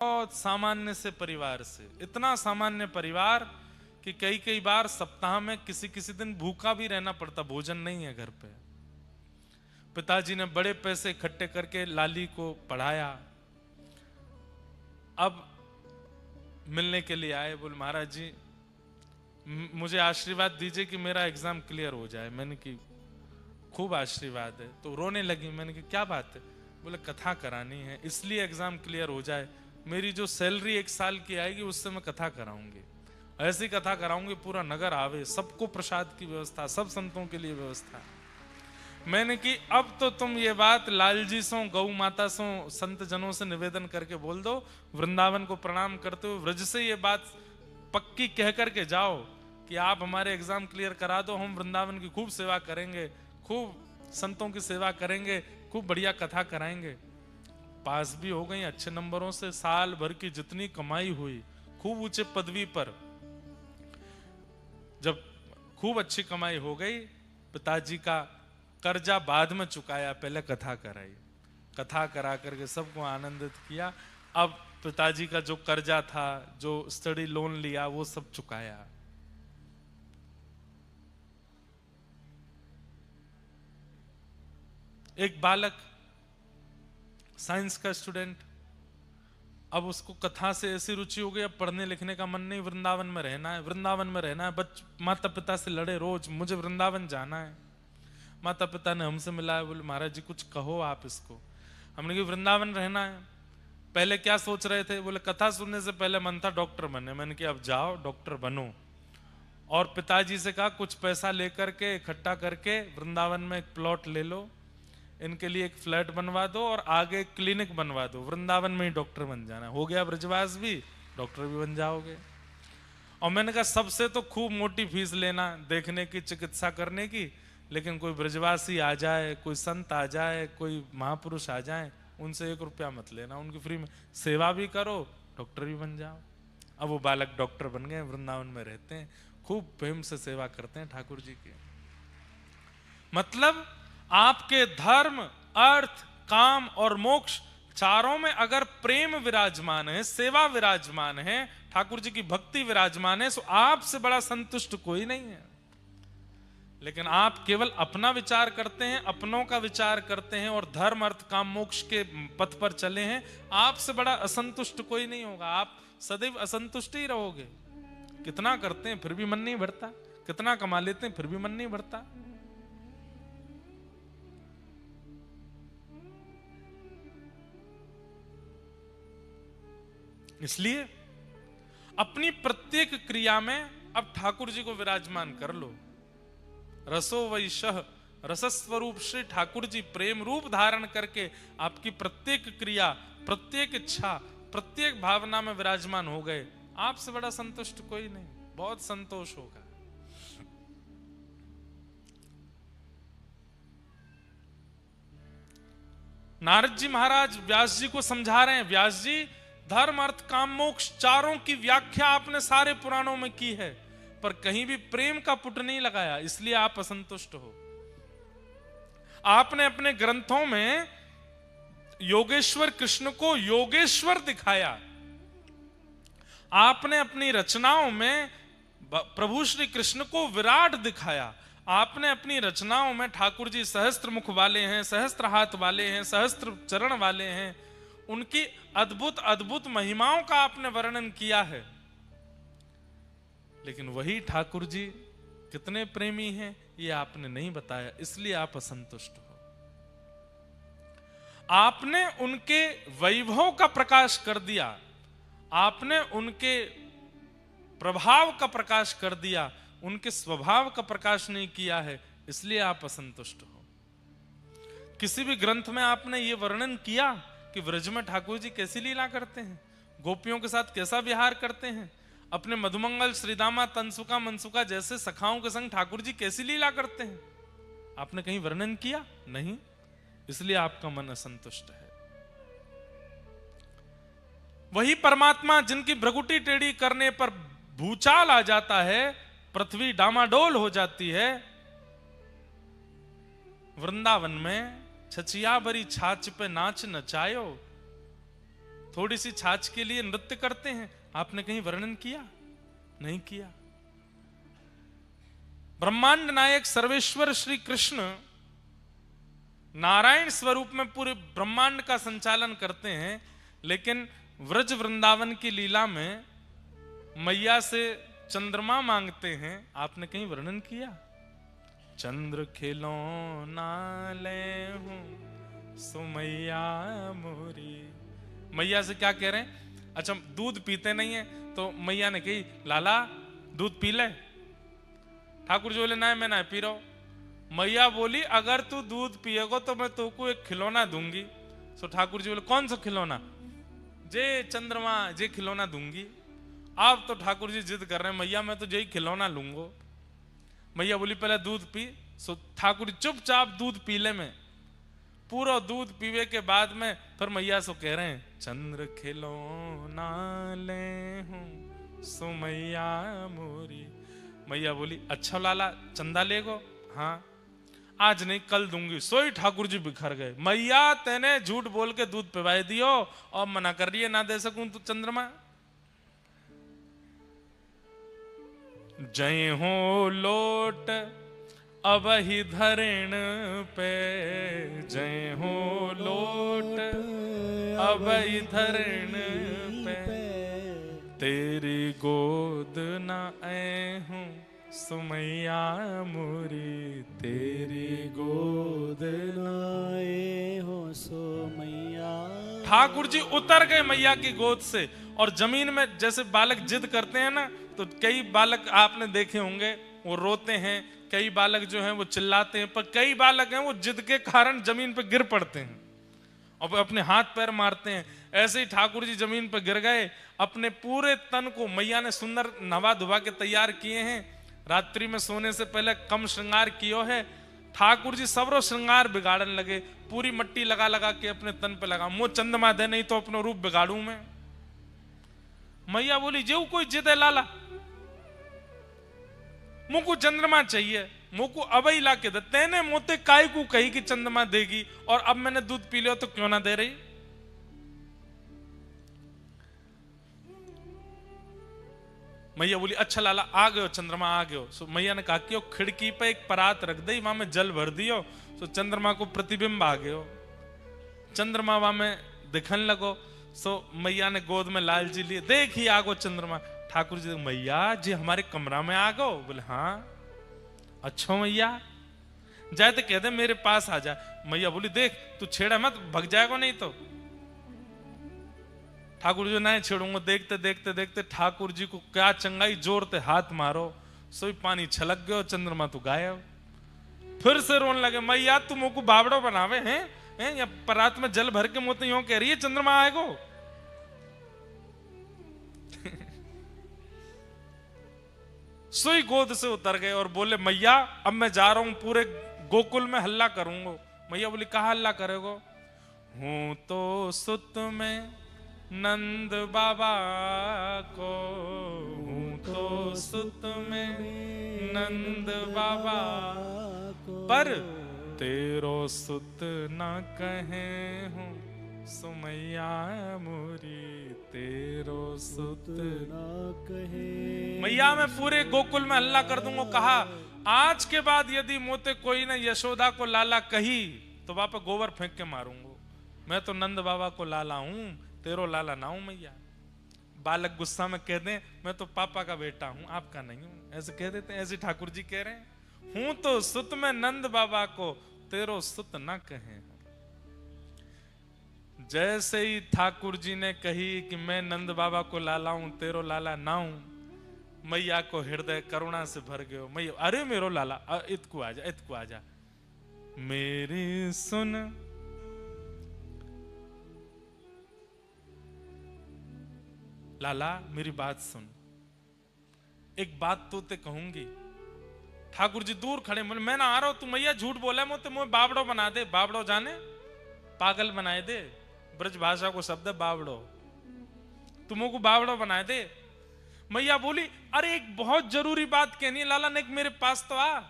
बहुत सामान्य से परिवार से, इतना सामान्य परिवार कि कई कई बार सप्ताह में किसी किसी दिन भूखा भी रहना पड़ता, भोजन नहीं है घर पे। पिताजी ने बड़े पैसे इकट्ठे करके लाली को पढ़ाया। अब मिलने के लिए आए, बोले महाराज जी मुझे आशीर्वाद दीजिए कि मेरा एग्जाम क्लियर हो जाए। मैंने की खूब आशीर्वाद है। तो रोने लगी। मैंने कहा क्या बात है? बोले कथा करानी है, इसलिए एग्जाम क्लियर हो जाए। मेरी जो सैलरी 1 साल की आएगी उससे मैं कथा कराऊंगी, ऐसी कथा कराऊंगी पूरा नगर आवे, सबको प्रसाद की व्यवस्था, सब संतों के लिए व्यवस्था। मैंने कि अब तो तुम ये बात लालजी सो, गौ माता सो, संत जनों से निवेदन करके बोल दो, वृंदावन को प्रणाम करते हुए व्रज से ये बात पक्की कह करके जाओ कि आप हमारे एग्जाम क्लियर करा दो, हम वृंदावन की खूब सेवा करेंगे, खूब संतों की सेवा करेंगे, खूब बढ़िया कथा कराएंगे। पास भी हो गई अच्छे नंबरों से, साल भर की जितनी कमाई हुई, खूब ऊंचे पदवी पर। जब खूब अच्छी कमाई हो गई, पिताजी का कर्जा बाद में चुकाया, पहले कथा कराई। कथा करा करके सबको आनंदित किया। अब पिताजी का जो कर्जा था, जो स्टडी लोन लिया, वो सब चुकाया। एक बालक, साइंस का स्टूडेंट, अब उसको कथा से ऐसी रुचि हो गई, अब पढ़ने लिखने का मन नहीं, वृंदावन में रहना है, वृंदावन में रहना है। माता पिता से लड़े रोज, मुझे वृंदावन जाना है। माता पिता ने हमसे मिलाया, बोले महाराज जी कुछ कहो आप इसको। हमने कहा वृंदावन रहना है। पहले क्या सोच रहे थे? बोले कथा सुनने से पहले मन था डॉक्टर बने। मैंने कहा अब जाओ डॉक्टर बनो। और पिताजी से कहा कुछ पैसा लेकर के इकट्ठा करके वृंदावन में एक प्लॉट ले लो, इनके लिए एक फ्लैट बनवा दो और आगे क्लिनिक बनवा दो, वृंदावन में ही डॉक्टर बन जाना। हो गया ब्रजवास भी, डॉक्टर भी बन जाओगे। और मैंने कहा सबसे तो खूब मोटी फीस लेना देखने की, चिकित्सा करने की, लेकिन कोई ब्रजवासी आ जाए, कोई संत आ जाए, कोई महापुरुष आ जाए, उनसे 1 रुपया मत लेना, उनकी फ्री में सेवा भी करो, डॉक्टर भी बन जाओ। अब वो बालक डॉक्टर बन गए, वृंदावन में रहते हैं, खूब प्रेम से सेवा करते हैं ठाकुर जी की। मतलब आपके धर्म, अर्थ, काम और मोक्ष चारों में अगर प्रेम विराजमान है, सेवा विराजमान है, ठाकुर जी की भक्ति विराजमान है, तो आपसे बड़ा संतुष्ट कोई नहीं है। लेकिन आप केवल अपना विचार करते हैं, अपनों का विचार करते हैं और धर्म, अर्थ, काम, मोक्ष के पथ पर चले हैं, आपसे बड़ा असंतुष्ट कोई नहीं होगा। आप सदैव असंतुष्ट ही रहोगे। कितना करते हैं फिर भी मन नहीं भरता, कितना कमा लेते हैं फिर भी मन नहीं भरता। इसलिए अपनी प्रत्येक क्रिया में अब ठाकुर जी को विराजमान कर लो। रसो वैशः, रसस्वरूप श्री ठाकुर जी प्रेम रूप धारण करके आपकी प्रत्येक क्रिया, प्रत्येक इच्छा, प्रत्येक भावना में विराजमान हो गए, आपसे बड़ा संतुष्ट कोई नहीं, बहुत संतोष होगा। नारद जी महाराज व्यास जी को समझा रहे हैं, व्यास जी धर्म, अर्थ, काम, मोक्ष चारों की व्याख्या आपने सारे पुराणों में की है, पर कहीं भी प्रेम का पुट नहीं लगाया, इसलिए आप असंतुष्ट हो। आपने अपने ग्रंथों में योगेश्वर कृष्ण को योगेश्वर दिखाया, आपने अपनी रचनाओं में प्रभु श्री कृष्ण को विराट दिखाया, आपने अपनी रचनाओं में ठाकुर जी सहस्त्र मुख वाले हैं, सहस्त्र हाथ वाले हैं, सहस्त्र चरण वाले हैं, उनकी अद्भुत अद्भुत महिमाओं का आपने वर्णन किया है। लेकिन वही ठाकुर जी कितने प्रेमी हैं ये आपने नहीं बताया, इसलिए आप असंतुष्ट हो। आपने उनके वैभव का प्रकाश कर दिया, आपने उनके प्रभाव का प्रकाश कर दिया, उनके स्वभाव का प्रकाश नहीं किया है, इसलिए आप असंतुष्ट हो। किसी भी ग्रंथ में आपने ये वर्णन किया कि व्रज में ठाकुर जी कैसी लीला करते हैं, गोपियों के साथ कैसा विहार करते हैं, अपने मधुमंगल, श्रीदामा, तनसुका, मनसुका जैसे सखाओं के संग ठाकुर जी कैसी लीला करते हैं, आपने कहीं वर्णन किया? नहीं, इसलिए आपका मन असंतुष्ट है। वही परमात्मा जिनकी भ्रगुटी टेढ़ी करने पर भूचाल आ जाता है, पृथ्वी डामाडोल हो जाती है, वृंदावन में छचिया भरी छाछ पे नाच नचायो, थोड़ी सी छाछ के लिए नृत्य करते हैं, आपने कहीं वर्णन किया? नहीं किया। ब्रह्मांड नायक सर्वेश्वर श्री कृष्ण नारायण स्वरूप में पूरे ब्रह्मांड का संचालन करते हैं, लेकिन व्रज वृंदावन की लीला में मैया से चंद्रमा मांगते हैं, आपने कहीं वर्णन किया? चंद्र खिलौना ले हूं सुमैया मोरी। मैया से क्या कह रहे हैं? अच्छा, दूध पीते नहीं है तो मैया ने कही लाला दूध पी ले। ठाकुर जी बोले ना मैं ना पी रहा हूं। मैया बोली अगर तू दूध पिएगो तो मैं तुमको एक खिलौना दूंगी। सो ठाकुर जी बोले कौन सा खिलौना? जे चंद्रमा जे खिलौना दूंगी। आप तो ठाकुर जी जिद कर रहे हैं, मैया मैं तो यही खिलौना लूंगो। मैया बोली पहले दूध पी। सो ठाकुर जी चुपचाप दूध पी ले में, पूरा दूध पीवे के बाद में फिर मैया से कह रहे हैं चंद्र खिलौना ले हूं सुमैया मोरी। मैया बोली अच्छा लाला चंदा लेगो? हाँ आज नहीं कल दूंगी। सोई ठाकुर जी बिखर गए। मैया तेने झूठ बोल के दूध पिवाई दियो और मना कर रही है ना दे सकूं तो चंद्रमा। जय हो लोट अब ही धरण पे, जय हो लोट अब ही धरण पे, तेरी गोद न आए हूं सुमैया मोरी, तेरी गोद लाए हो सुमैया। ठाकुर जी उतर गए मैया की गोद से और जमीन में जैसे बालक जिद करते हैं ना, तो कई बालक आपने देखे होंगे वो रोते हैं, कई बालक जो हैं वो चिल्लाते हैं, पर कई बालक हैं वो जिद के कारण जमीन पर गिर पड़ते हैं और अपने हाथ पैर मारते हैं। ऐसे ही ठाकुर जी जमीन पर गिर गए। अपने पूरे तन को मैया ने सुंदर नवा धुवा के तैयार किए हैं। रात्रि में सोने से पहले कम श्रृंगार कियो है। ठाकुर जी सबरो श्रृंगार बिगाड़न लगे, पूरी मट्टी लगा लगा के अपने तन पे लगा। मुझ चंद्रमा दे नहीं तो अपना रूप बिगाड़ू मैं। मैया बोली जेऊ कोई जिद है लाला, मुझको चंद्रमा चाहिए, मुझको अब ही ला के दे। तेने मोते काय को कही कि चंद्रमा देगी और अब मैंने दूध पी लिया तो क्यों ना दे रही? मैया बोली अच्छा लाला आ गयो चंद्रमा आ गयो। सो मैया ने कहा कि वो खिड़की पे एक परात रख दई, वहां में जल भर दियो। सो चंद्रमा को प्रतिबिंब आ गयो, चंद्रमा वहां में दिखन लगो। सो मैया ने गोद में लाल जी लिए, देखी आ गो चंद्रमा। ठाकुर जी मैया जी हमारे कमरा में आ गो? बोले हाँ। अच्छा मैया जाए तो कह दे मेरे पास आ जा। मैया बोली देख तू छेड़ा मत, भग जाएगा नहीं तो। ठाकुर जी नहीं छेड़ूंगा। देखते देखते देखते ठाकुर जी को क्या चंगाई, जोरते हाथ मारो, सोई पानी छलक गयो, चंद्रमा तो गायब। फिर से रोने लगे मैया तू मोको बावड़ो बनावे हैं या परात में जल भर के मोते यूं कह रही है चंद्रमा आएगो? सोई गोद से उतर गए और बोले मैया अब मैं जा रहा हूं, पूरे गोकुल में हल्ला करूंगा। मैया बोली कहा हल्ला करेगो? हूं तो सुत में नंद बाबा को, हूं तो सुत में नंद बाबा पर तेरो सुत ना कहे हूं सुमैया मोरी, तेरो सुत ना कहे। मैया मैं पूरे गोकुल में हल्ला कर दूंगा। कहा आज के बाद यदि मोते कोई ने यशोदा को लाला कही तो वहां पर गोबर फेंक के मारूंगा। मैं तो नंद बाबा को लाला हूं, तेरो लाला ना हूं मैया। बालक गुस्सा में कह दें मैं तो पापा का बेटा हूं, आपका नहीं हूं, ऐसे कह देते हैं। ऐसे ठाकुर जी कह रहे हैं हूं तो सुत में नंद बाबा को, तेरो सुत ना कहे। जैसे ही ठाकुर जी ने कही कि मैं नंद बाबा को लाला हूं, तेरो लाला ना हूं, मैया को हृदय करुणा से भर गयो। मैया अरे मेरो लाला इतकू आजा, इतकू आजा, मेरी सुन लाला मेरी बात सुन, एक बात तो ते कहूंगी। ठाकुर जी दूर खड़े, मैं ना आ रहा हूं, तू मैया झूठ बोला मुझे, मुझे बावड़ो बना दे। बावड़ो जाने पागल बनाए दे, ब्रज भाषा को शब्द है बावड़ो, तुमको बावड़ो बनाए दे। मैया बोली अरे एक बहुत जरूरी बात कहनी है लाला ने, मेरे पास तो आ।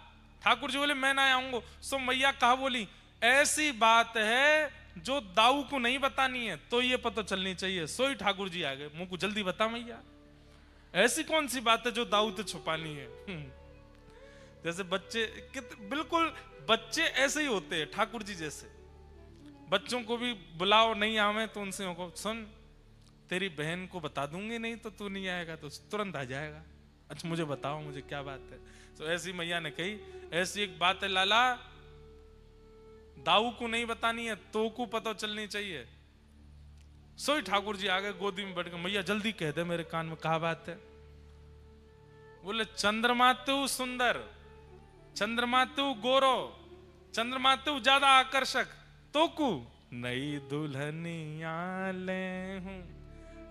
ठाकुर जी बोले मैं ना आऊंगा। सो मैया कहा बोली ऐसी बात है जो दाऊ को नहीं बतानी है तो ये पता चलनी चाहिए, सोई ठाकुर जी आ गए, मुंह को जल्दी बता मैया। ऐसी कौन सी बात है जो दाऊ तो छुपानी है? जैसे बच्चे बिल्कुल बच्चे ऐसे ही होते हैं ठाकुर जी जैसे। बच्चों को भी बुलाओ, नहीं आवे तो उनसे को सुन तेरी बहन को बता दूंगी, नहीं तो तू नहीं आएगा तो तुरंत आ जाएगा। अच्छा मुझे बताओ, मुझे क्या बात है? तो ऐसी मैया ने कही, ऐसी एक बात है लाला, दाऊ को नहीं बतानी है तो को पता चलनी चाहिए। सोई ठाकुर जी आ गए, गोदी में बैठ गए, मैया जल्दी कह दे मेरे कान में क्या बात है। बोले चंद्रमा तो सुंदर, चंद्रमा तो गोरो, चंद्रमा तो ज्यादा आकर्षक, तो कु नई दुल्हनिया ले हूं।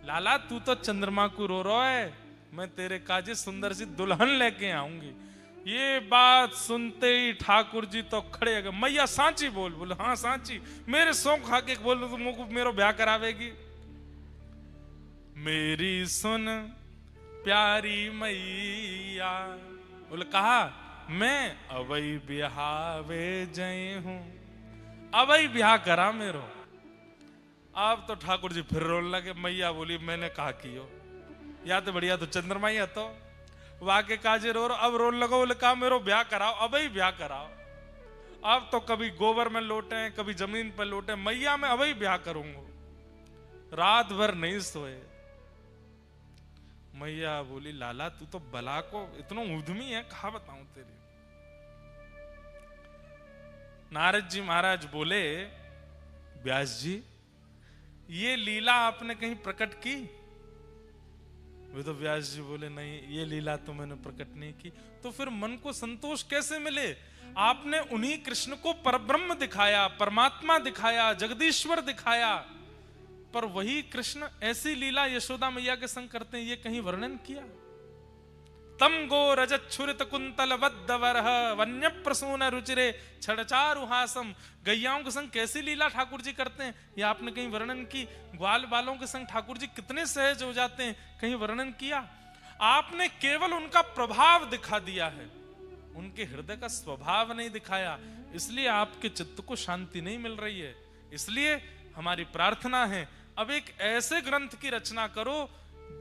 लाला तू तो चंद्रमा को रो रहा है, मैं तेरे काजे सुंदर सी दुल्हन लेके आऊंगी। ये बात सुनते ही ठाकुर जी तो खड़े हो गए, मैया सांची बोल। बोले हाँ सांची, मेरे सौ खा के बोल तो मेरो ब्याह करावेगी। मेरी सुन प्यारी मैया। बोले कहा मैं अवई ब्याहवे जय हूं, अवई ब्याह करा मेरो। अब तो ठाकुर जी फिर रोने लगे। मैया बोली मैंने कहा कि हो, या तो बढ़िया तो चंद्रमा ही है तो वाके काजे रो, अब रोने लगो। बोले कहा मेरो ब्याह कराओ, अब ही ब्याह कराओ। अब तो कभी गोबर में लोटे, कभी जमीन पर लोटे, मैया मैं अब ही ब्याह करूंगा। रात भर नहीं सोए। मैया बोली लाला तू तो बला को इतना उद्यमी है, कहा बताऊं तेरी। नारद जी महाराज बोले व्यास जी ये लीला आपने कहीं प्रकट की? वे तो व्यास जी बोले नहीं, ये लीला तो मैंने प्रकट नहीं की। तो फिर मन को संतोष कैसे मिले? आपने उन्हीं कृष्ण को परब्रह्म दिखाया, परमात्मा दिखाया, जगदीश्वर दिखाया, पर वही कृष्ण ऐसी लीला यशोदा मैया के संग करते हैं, ये कहीं वर्णन किया? तम गो रजत छुरित कुंतल वद्दवरह वन्य प्रसून रुचिरे छड़चारुहासम। गैयाओं के संग कैसी लीला ठाकुर जी करते हैं, ये आपने कहीं वर्णन की? ग्वाल बालों के संग ठाकुर जी कितने सहज हो जाते हैं, कहीं वर्णन किया? आपने केवल उनका प्रभाव दिखा दिया है, उनके हृदय का स्वभाव नहीं दिखाया, इसलिए आपके चित्त को शांति नहीं मिल रही है। इसलिए हमारी प्रार्थना है अब एक ऐसे ग्रंथ की रचना करो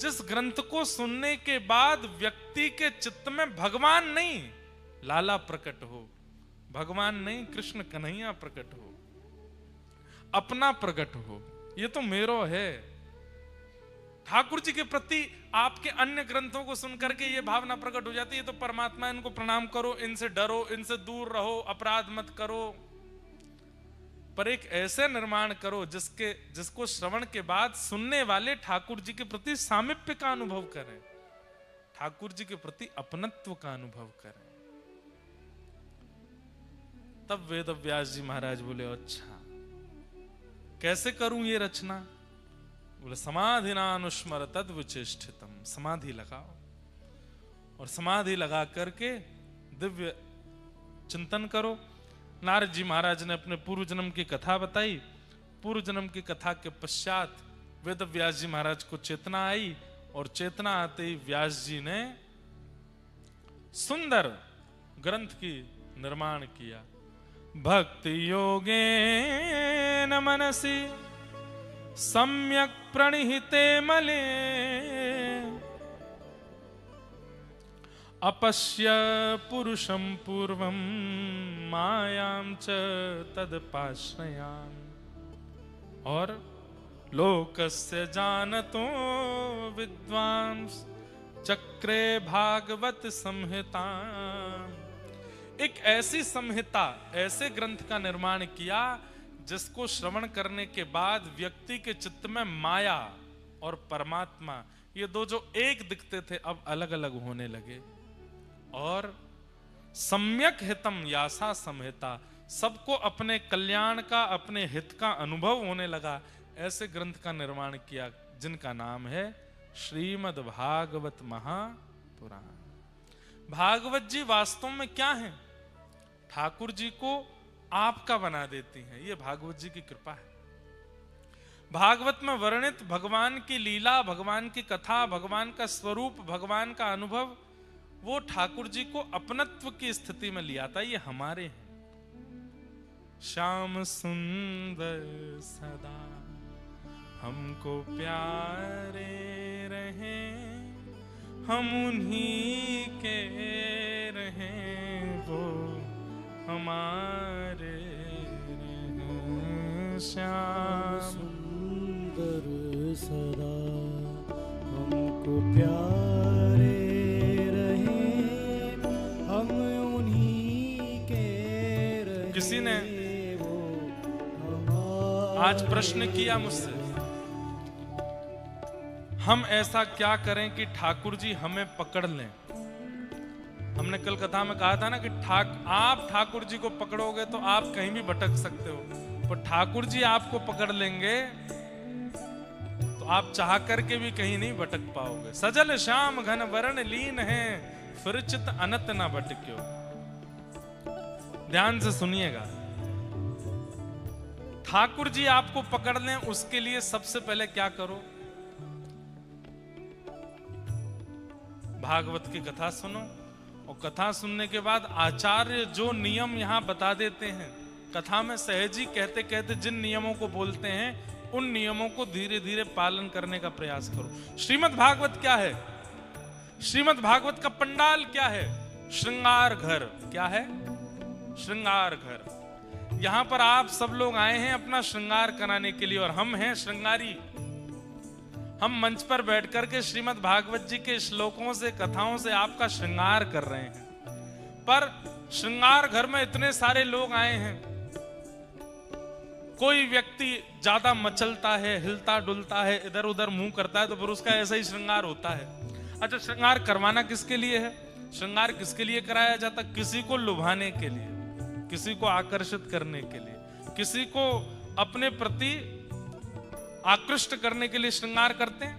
जिस ग्रंथ को सुनने के बाद व्यक्ति के चित्त में भगवान नहीं लाला प्रकट हो, भगवान नहीं कृष्ण कन्हैया प्रकट हो, अपना प्रकट हो। ये तो मेरो है। ठाकुर जी के प्रति आपके अन्य ग्रंथों को सुनकर के ये भावना प्रकट हो जाती है, तो परमात्मा इनको प्रणाम करो, इनसे डरो, इनसे दूर रहो, अपराध मत करो। पर एक ऐसे निर्माण करो जिसको श्रवण के बाद सुनने वाले ठाकुर जी के प्रति सामीप्य का अनुभव करें, ठाकुर जी के प्रति अपनत्व का अनुभव करें। तब वेद व्यास जी महाराज बोले अच्छा कैसे करूं ये रचना? बोले समाधिना अनुस्मर तद विचेष्टितम। समाधि लगाओ और समाधि लगा करके दिव्य चिंतन करो। नारद जी महाराज ने अपने पूर्व जन्म की कथा बताई। पूर्व जन्म की कथा के पश्चात वेद व्यास जी महाराज को चेतना आई और चेतना आते ही व्यास जी ने सुंदर ग्रंथ की निर्माण किया। भक्ति योगेन मनसि सम्यक प्रणिहिते मले अपश्य पुरुषं पूर्वं मायां च तदपाश्रयान्। और लोकस्य जानतो विद्वांस चक्रे भागवत संहिता। एक ऐसी संहिता, ऐसे ग्रंथ का निर्माण किया जिसको श्रवण करने के बाद व्यक्ति के चित्त में माया और परमात्मा ये दो जो एक दिखते थे अब अलग अलग होने लगे। और सम्यक हितम यासा संहिता, सबको अपने कल्याण का, अपने हित का अनुभव होने लगा। ऐसे ग्रंथ का निर्माण किया जिनका नाम है श्रीमद् भागवत महापुराण। भागवत जी वास्तव में क्या है? ठाकुर जी को आपका बना देती हैं, ये भागवत जी की कृपा है। भागवत में वर्णित भगवान की लीला, भगवान की कथा, भगवान का स्वरूप, भगवान का अनुभव, वो ठाकुर जी को अपनत्व की स्थिति में ले आता है। ये हमारे हैं। श्याम सुंदर सदा हमको प्यारे रहे, हम उन्हीं के रहे, वो हमारे रहे। श्याम सुंदर सदा हमको प्यारे रहे, हम उन्हीं के रहे। किसी ने वो हमारे आज प्रश्न किया मुझसे, हम ऐसा क्या करें कि ठाकुर जी हमें पकड़ लें। हमने कल कथा में कहा था ना कि आप ठाकुर जी को पकड़ोगे तो आप कहीं भी भटक सकते हो, पर ठाकुर जी आपको पकड़ लेंगे तो आप चाह करके भी कहीं नहीं भटक पाओगे। सजल श्याम घन वरण लीन है, फिर चित अनत ना भटक्यो। ध्यान से सुनिएगा, ठाकुर जी आपको पकड़ लें उसके लिए सबसे पहले क्या करो, भागवत की कथा सुनो, और कथा सुनने के बाद आचार्य जो नियम यहां बता देते हैं, कथा में सहज ही कहते कहते जिन नियमों को बोलते हैं उन नियमों को धीरे धीरे पालन करने का प्रयास करो। श्रीमद् भागवत क्या है? श्रीमद् भागवत का पंडाल क्या है? श्रृंगार घर। क्या है? श्रृंगार घर। यहां पर आप सब लोग आए हैं अपना श्रृंगार कराने के लिए, और हम हैं श्रृंगारी। हम मंच पर बैठकर के श्रीमद् भागवत जी के श्लोकों से, कथाओं से आपका श्रृंगार कर रहे हैं। पर श्रृंगार घर में इतने सारे लोग आए हैं, कोई व्यक्ति ज्यादा मचलता है, हिलता डुलता है, इधर उधर मुंह करता है, तो फिर उसका ऐसा ही श्रृंगार होता है। अच्छा, श्रृंगार करवाना किसके लिए है? श्रृंगार किसके लिए कराया जाता? किसी को लुभाने के लिए, किसी को आकर्षित करने के लिए, किसी को अपने प्रति आकृष्ट करने के लिए श्रृंगार करते हैं।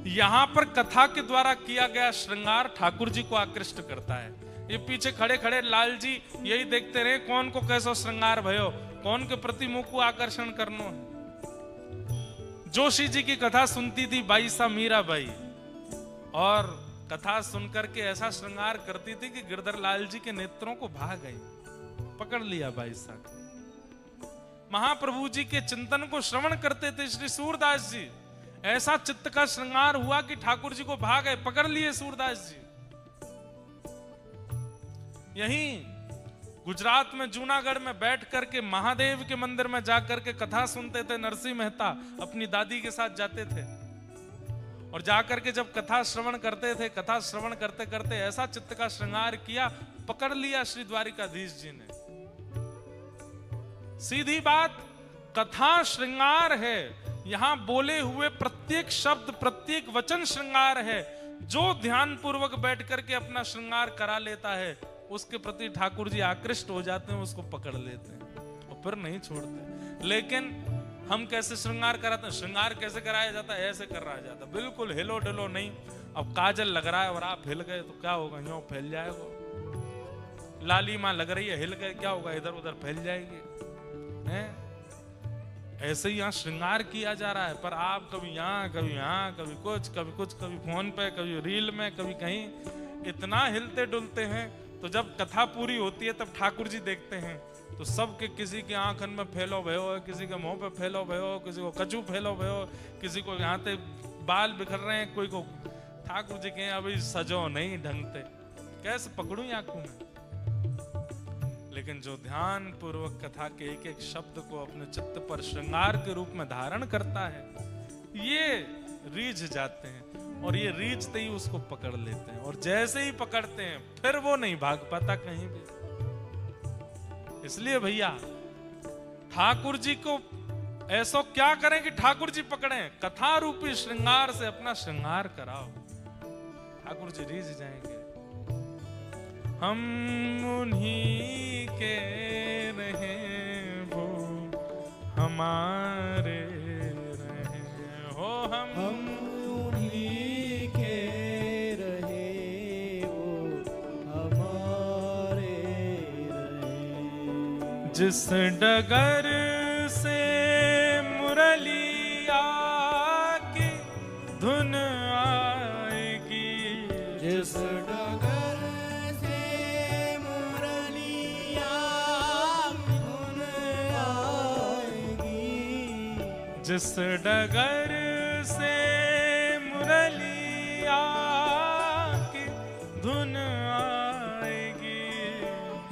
यहां पर कथा के द्वारा किया गया श्रृंगार ठाकुर जी को आकृष्ट करता है। ये पीछे खड़े खड़े लाल जी यही देखते रहे कौन को कैसा श्रृंगार भयो, कौन के प्रति मुख को आकर्षण करना है। जोशी जी की कथा सुनती थी बाई सा मीरा बाई, और कथा सुनकर के ऐसा श्रृंगार करती थी कि गिरधर लाल जी के नेत्रों को भाग गई, पकड़ लिया बाई सा। महाप्रभु जी के चिंतन को श्रवण करते थे श्री सूरदास जी, ऐसा चित्त का श्रृंगार हुआ कि ठाकुर जी को भाग गए, पकड़ लिए सूरदास जी। यहीं गुजरात में जूनागढ़ में बैठ करके महादेव के मंदिर में जाकर के कथा सुनते थे। नरसिंह मेहता अपनी दादी के साथ जाते थे, और जाकर के जब कथा श्रवण करते थे, कथा श्रवण करते करते ऐसा चित्त का श्रृंगार किया, पकड़ लिया श्री द्वारिकाधीश जी ने। सीधी बात, कथा श्रृंगार है। यहां बोले हुए प्रत्येक शब्द, प्रत्येक वचन श्रृंगार है। जो ध्यान पूर्वक बैठ करके अपना श्रृंगार करा लेता है, उसके प्रति ठाकुर जी आकृष्ट हो जाते हैं, उसको पकड़ लेते हैं और फिर नहीं छोड़ते। लेकिन हम कैसे श्रृंगार कराते हैं? श्रृंगार कैसे कराया जाता है? ऐसे कराया जाता है, बिल्कुल हिलो डुलो नहीं। अब काजल लग रहा है और आप हिल गए तो क्या होगा? यूं फैल जाएगा। लाली मां लग रही है, हिल गए, क्या होगा? इधर उधर फैल जाएगी। ऐसे ही यहाँ श्रृंगार किया जा रहा है, पर आप कभी यहाँ, कभी यहाँ, कभी कुछ, कभी फोन पे, कभी रील में, कभी कहीं, इतना हिलते डुलते हैं। तो जब कथा पूरी होती है तब ठाकुर जी देखते हैं तो सबके, किसी के आंखन में फैलो भयो, किसी के मुंह पे फैलो भयो, किसी को कचू फैलो भयो, किसी को यहाँ पे बाल बिखर रहे हैं, कोई को ठाकुर जी के अभी सजो नहीं ढंगते, कैसे पकड़ू आंखों में। लेकिन जो ध्यान पूर्वक कथा के एक एक शब्द को अपने चित्त पर श्रृंगार के रूप में धारण करता है, ये रीझ जाते हैं, और ये रीझते ही उसको पकड़ लेते हैं, और जैसे ही पकड़ते हैं फिर वो नहीं भाग पाता कहीं भी। इसलिए भैया ठाकुर जी को ऐसा क्या करें कि ठाकुर जी पकड़े? कथा रूपी श्रृंगार से अपना श्रृंगार कराओ, ठाकुर जी रीझ जाएंगे। हम उन्हीं के रहे, वो हमारे रहे, हो हम उन्हीं के रहे, वो हमारे रहे। जिस डगर से मुरलिया की धुन आएगी, जिस डगर से मुरलिया जिस डगर से मुरलिया की धुन आएगी,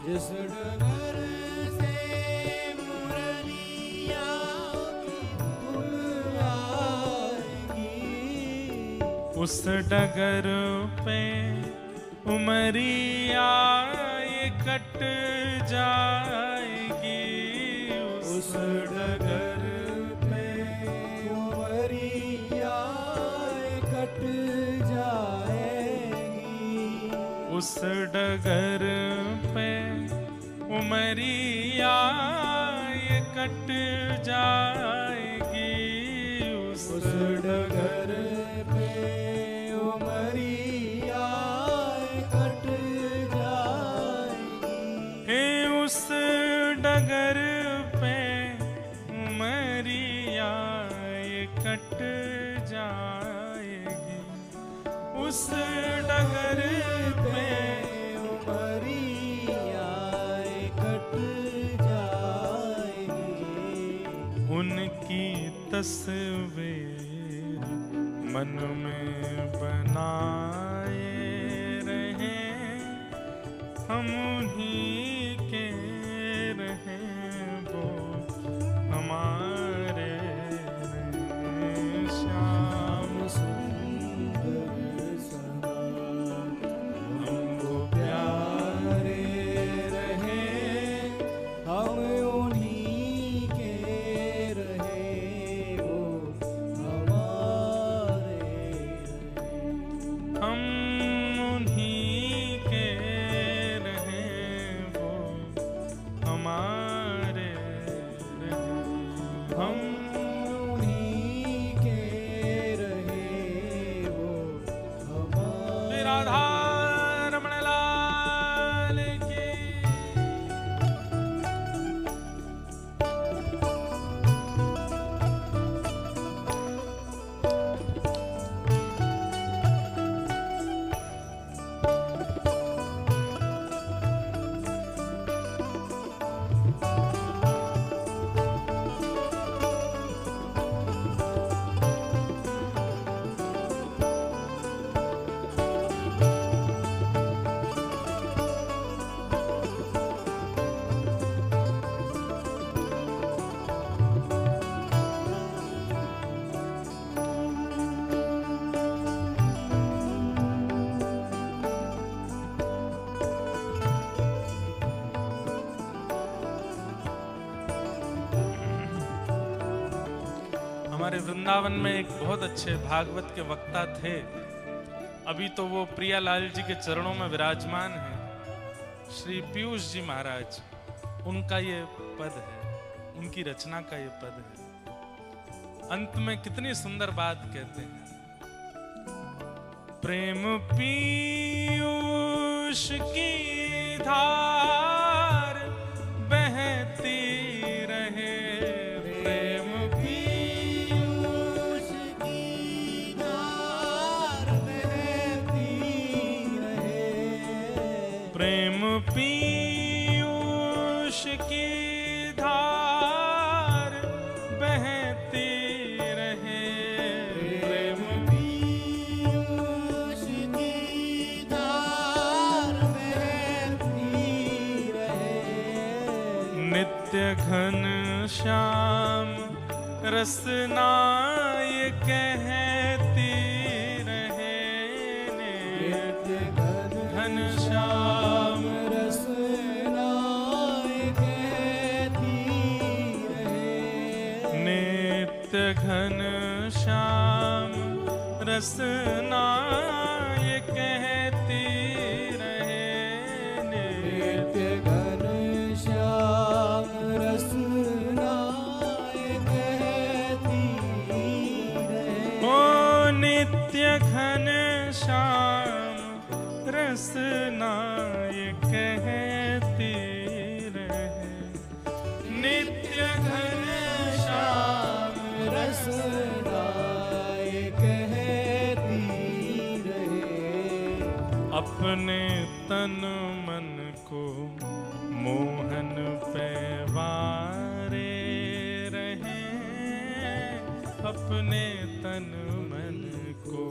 जिस डगर से मुरलिया की धुन आएगी, उस डगर पे उमरिया ये कट जाएगी, उस डगर पे उमरिया कट जाएगी, उस डगर पे उमरिया ये कट जाएगी, उस डगर पे उमरिया कट जाएगी, हे उस डगर पे उमरिया ये कट जाएगी, उस डगर पे उमरिया कट जाएगी, उनकी तस्वीर मन में बनाए रहे, हम उन्हीं के रहे, वो हमारे रहे। श्याम सुंदर सदा हमको प्यारे रहे, हम उन्हीं के रहे, वो हमारे रहे। हम उन्हीं के रहे, वो हमारे रहे। हम उन्हीं के रहे, वो हमारे। राधा रमण लाल की। हमारे वृंदावन में एक बहुत अच्छे भागवत के वक्ता थे, अभी तो वो प्रियालाल जी के चरणों में विराजमान हैं, श्री पीयूष जी महाराज। उनका ये पद है, उनकी रचना का ये पद है। अंत में कितनी सुंदर बात कहते हैं, प्रेम पीयूष की धार बहती रहे, प्रेम पीयूष की धार बहती रहे, प्रेम पीयूष की धार बहती रहे, प्रेम पीयूष की धार बहती रहे, नित्य घन श्याम रसना ये कहती रहे, नित्य घन श्याम रसना कहती रहे, नित्य घन श्याम रसना ये कहती रहे, नित्य घन श्याम रसना कहती रहे, ओ नित्य घन श्याम रसना ये कहती रहे, नित्य घन श्याम रसना कहती रहे, अपने तन मन को मोहन पे वारे रहे, अपने तन मन को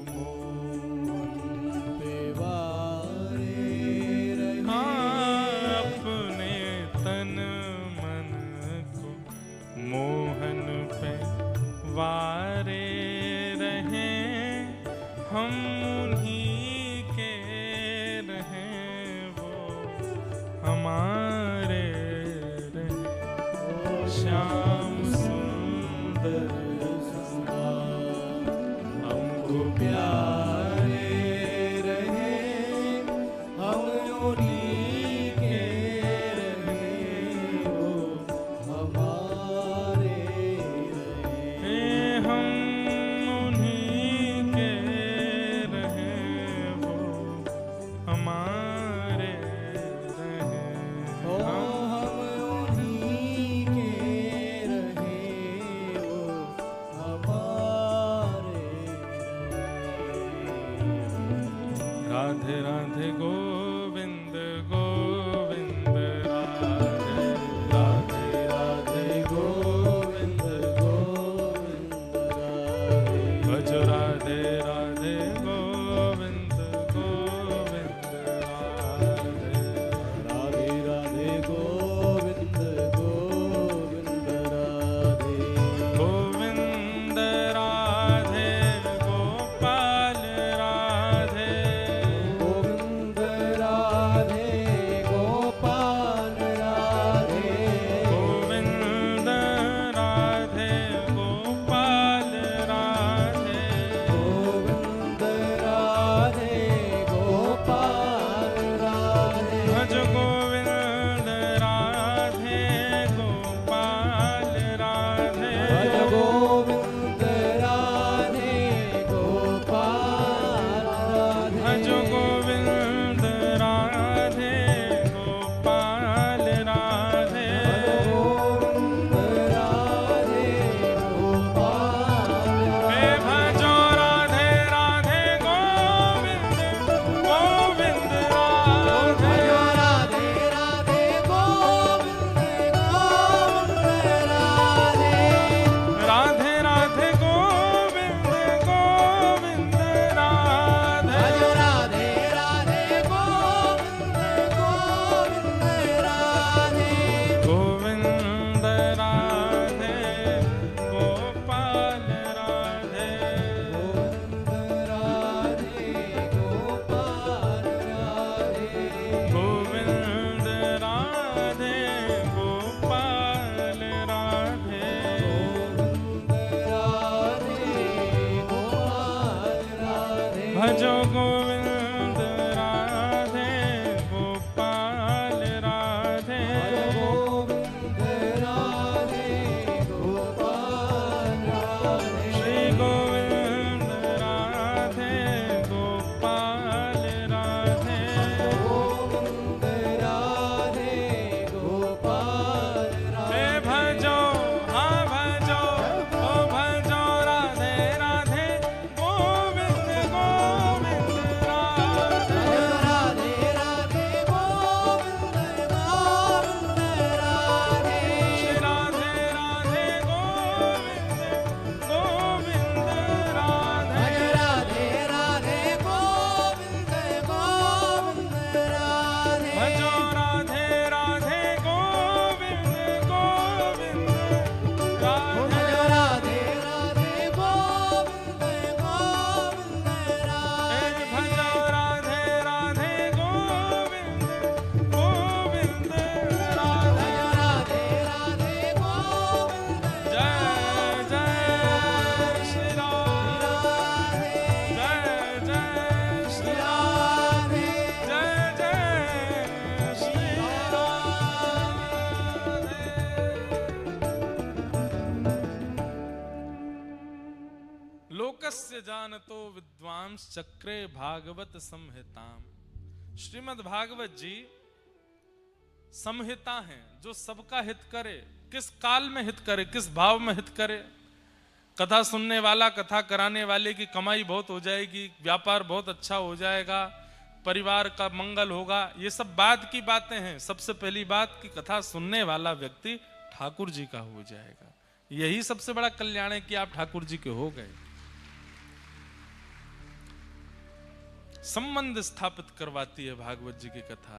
पे वारे रहे। हाँ, अपने तन मन को मोहन पे वारे रहे, हम उन्हीं के रहे, वो हमारे रहे। श्याम सुंदर हमको प्यारे रहे, हम उन्हीं के रहे, वो हमारे रहे। हम उन्हीं के रहे, वो हमारे रहे। ओ हम उन्हीं के रहे, वो हमारे रहे। राधे राधे गोविंद गोविंद राधे राधे राधे गोविंद गोविंद राधे। भज राधे राधे गोविंद गोविंद राधे। राधे राधे गोविंद गोविंद राधे। गोविंद राधे गोपाल राधे। गोविंद राधे गोपाल राधे। गोविंद राधे गोपाल राधे। गोविंद राधे गोपाल राधे। भज गोविंद राधे गोपाल राधे। भज गोविंद राधे गोपाल राधे। भज गोविंद राधे गोपाल राधे। गोविंद राधे गोपाल हे भजो राधे राधे गोविंद गोविंद राधे। राधे राधे गोविंद गोविंद राधे। राधे राधे गोविंद गोविंद राधे। भज राधे राधे गोविंद गोविंद राधे। गोविंद राधे गोपाल राधे। गोविंद राधे गोपाल राधे। गोविंद राधे गोपाल राधे। गोविंद राधे गोपाल राधे। भजो गोविंद राधे गोपाल राधे। गोविंद राधे गोपाल राधे। श्री गोविंद राधे गोपाल राधे। गोविंद राधे गोपाल हे राधे। भजो हाँ भजो ओ भजो राधे राधे गोविंद गोविंद राधे। राधे राधे गोविंद गोविंद राधे। श्री राधे राधे गोविंद गोविंद राधे। राधे राधे गोविंद गोविंद राधे। भजो राधे राधे गोविंद गोविंद राधे। राधे राधे गोविंद गोविंद हे राधे। भजो राधे राधे गोविंद गोविंद राधे। राधे राधे गोविंद जय जय श्री राम। जय जय श्री राम। राधे। जय जय श्री राधे। लोकस्य जानतो विद्वांस चक्रे भागवत संहिताम। श्रीमद् भागवत जी संहिता है जो सबका हित करे, किस काल में हित करे, किस भाव में हित करे। कथा सुनने वाला, कथा कराने वाले की कमाई बहुत हो जाएगी, व्यापार बहुत अच्छा हो जाएगा, परिवार का मंगल होगा, ये सब बाद की बातें हैं। सबसे पहली बात कि कथा सुनने वाला व्यक्ति ठाकुर जी का हो जाएगा, यही सबसे बड़ा कल्याण है कि आप ठाकुर जी के हो गए। संबंध स्थापित करवाती है भागवत जी की कथा।